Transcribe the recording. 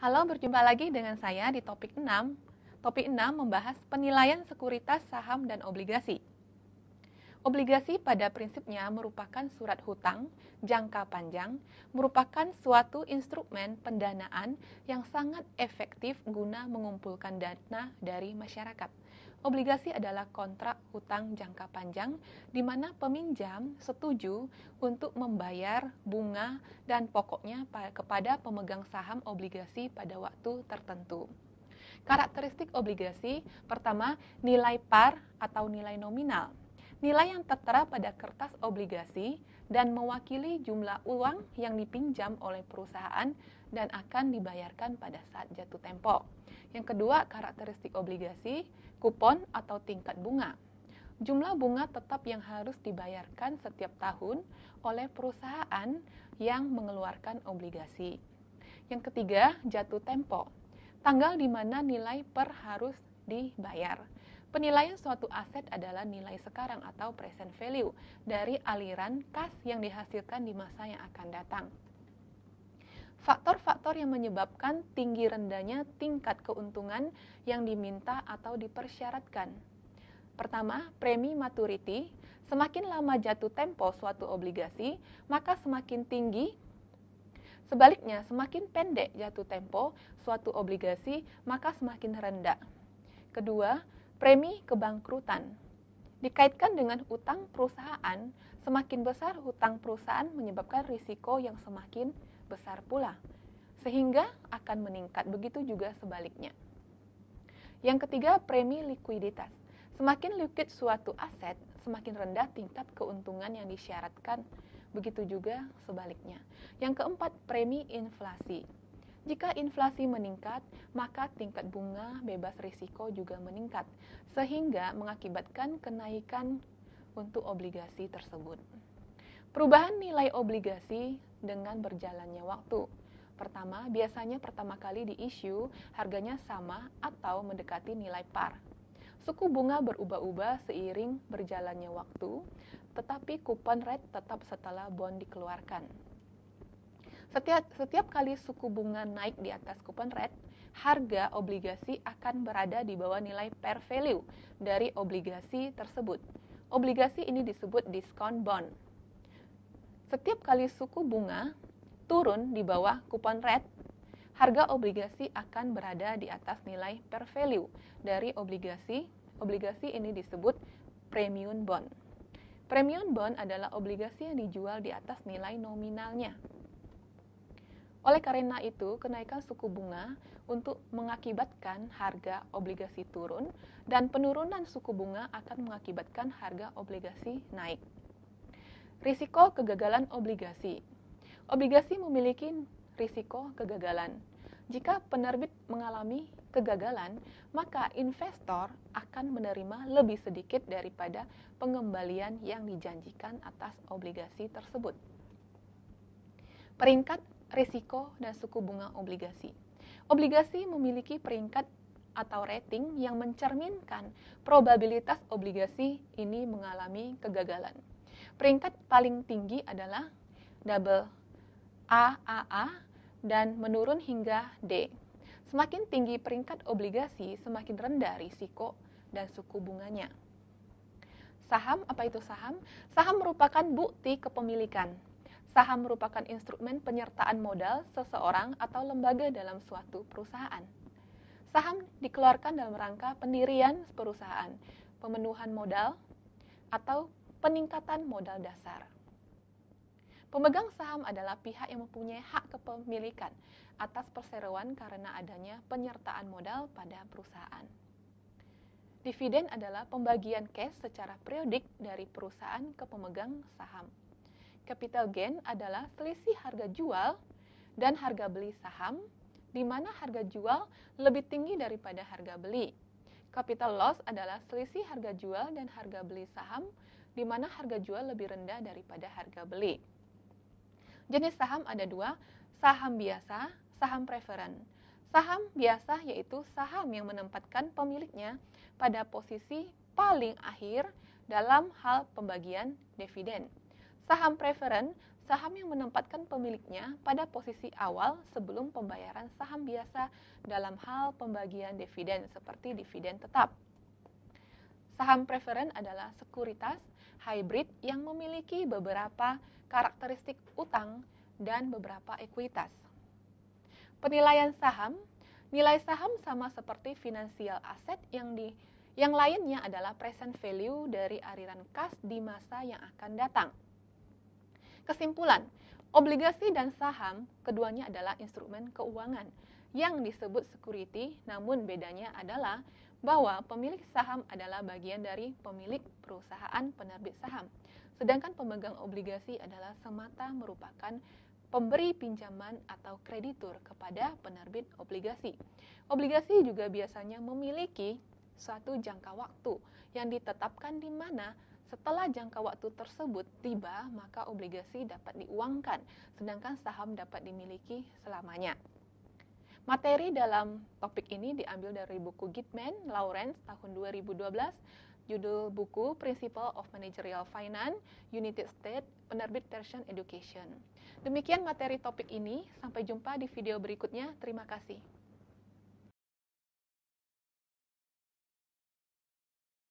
Halo, berjumpa lagi dengan saya di topik 6. Topik 6 membahas penilaian sekuritas saham dan obligasi. Obligasi pada prinsipnya merupakan surat hutang jangka panjang, merupakan suatu instrumen pendanaan yang sangat efektif guna mengumpulkan dana dari masyarakat. Obligasi adalah kontrak hutang jangka panjang di mana peminjam setuju untuk membayar bunga dan pokoknya kepada pemegang saham obligasi pada waktu tertentu. Karakteristik obligasi, pertama, nilai par atau nilai nominal. Nilai yang tertera pada kertas obligasi dan mewakili jumlah uang yang dipinjam oleh perusahaan dan akan dibayarkan pada saat jatuh tempo. Yang kedua, karakteristik obligasi, kupon atau tingkat bunga. Jumlah bunga tetap yang harus dibayarkan setiap tahun oleh perusahaan yang mengeluarkan obligasi. Yang ketiga, jatuh tempo. Tanggal di mana nilai per harus dibayar. Penilaian suatu aset adalah nilai sekarang atau present value dari aliran kas yang dihasilkan di masa yang akan datang. Faktor-faktor yang menyebabkan tinggi rendahnya tingkat keuntungan yang diminta atau dipersyaratkan. Pertama, premi maturity. Semakin lama jatuh tempo suatu obligasi, maka semakin tinggi. Sebaliknya, semakin pendek jatuh tempo suatu obligasi, maka semakin rendah. Kedua, premi kebangkrutan. Dikaitkan dengan utang perusahaan, semakin besar hutang perusahaan menyebabkan risiko yang semakin besar pula, sehingga akan meningkat, begitu juga sebaliknya. Yang ketiga, premi likuiditas. Semakin liquid suatu aset, semakin rendah tingkat keuntungan yang disyaratkan, begitu juga sebaliknya. Yang keempat, premi inflasi. Jika inflasi meningkat, maka tingkat bunga bebas risiko juga meningkat, sehingga mengakibatkan kenaikan untuk obligasi tersebut. Perubahan nilai obligasi dengan berjalannya waktu. Pertama, biasanya pertama kali di-issue harganya sama atau mendekati nilai par. Suku bunga berubah-ubah seiring berjalannya waktu, tetapi kupon rate tetap setelah bond dikeluarkan. Setiap kali suku bunga naik di atas kupon rate, harga obligasi akan berada di bawah nilai par value dari obligasi tersebut. Obligasi ini disebut discount bond. Setiap kali suku bunga turun di bawah kupon rate, harga obligasi akan berada di atas nilai par value dari obligasi. Obligasi ini disebut premium bond. Premium bond adalah obligasi yang dijual di atas nilai nominalnya. Oleh karena itu, kenaikan suku bunga untuk mengakibatkan harga obligasi turun dan penurunan suku bunga akan mengakibatkan harga obligasi naik. Risiko kegagalan obligasi. Obligasi memiliki risiko kegagalan. Jika penerbit mengalami kegagalan, maka investor akan menerima lebih sedikit daripada pengembalian yang dijanjikan atas obligasi tersebut. Peringkat risiko dan suku bunga obligasi. Obligasi memiliki peringkat atau rating yang mencerminkan probabilitas obligasi ini mengalami kegagalan. Peringkat paling tinggi adalah double AAA dan menurun hingga D. Semakin tinggi peringkat obligasi, semakin rendah risiko dan suku bunganya. Saham, apa itu saham? Saham merupakan bukti kepemilikan. Saham merupakan instrumen penyertaan modal seseorang atau lembaga dalam suatu perusahaan. Saham dikeluarkan dalam rangka pendirian perusahaan, pemenuhan modal, atau peningkatan modal dasar. Pemegang saham adalah pihak yang mempunyai hak kepemilikan atas perseroan karena adanya penyertaan modal pada perusahaan. Dividen adalah pembagian cash secara periodik dari perusahaan ke pemegang saham. Capital gain adalah selisih harga jual dan harga beli saham, di mana harga jual lebih tinggi daripada harga beli. Capital loss adalah selisih harga jual dan harga beli saham, di mana harga jual lebih rendah daripada harga beli. Jenis saham ada dua, saham biasa, saham preferen. Saham biasa yaitu saham yang menempatkan pemiliknya pada posisi paling akhir dalam hal pembagian dividen. Saham preferen, saham yang menempatkan pemiliknya pada posisi awal sebelum pembayaran saham biasa dalam hal pembagian dividen seperti dividen tetap. Saham preferen adalah sekuritas hybrid yang memiliki beberapa karakteristik utang dan beberapa ekuitas. Penilaian saham, nilai saham sama seperti financial asset yang lainnya adalah present value dari aliran kas di masa yang akan datang. Kesimpulan, obligasi dan saham keduanya adalah instrumen keuangan yang disebut security, namun bedanya adalah bahwa pemilik saham adalah bagian dari pemilik perusahaan penerbit saham, sedangkan pemegang obligasi adalah semata merupakan pemberi pinjaman atau kreditur kepada penerbit obligasi. Obligasi juga biasanya memiliki suatu jangka waktu yang ditetapkan di mana setelah jangka waktu tersebut tiba, maka obligasi dapat diuangkan, sedangkan saham dapat dimiliki selamanya. Materi dalam topik ini diambil dari buku Gitman, Lawrence tahun 2012, judul buku Principle of Managerial Finance, United States, penerbit Pearson Education. Demikian materi topik ini, sampai jumpa di video berikutnya, terima kasih.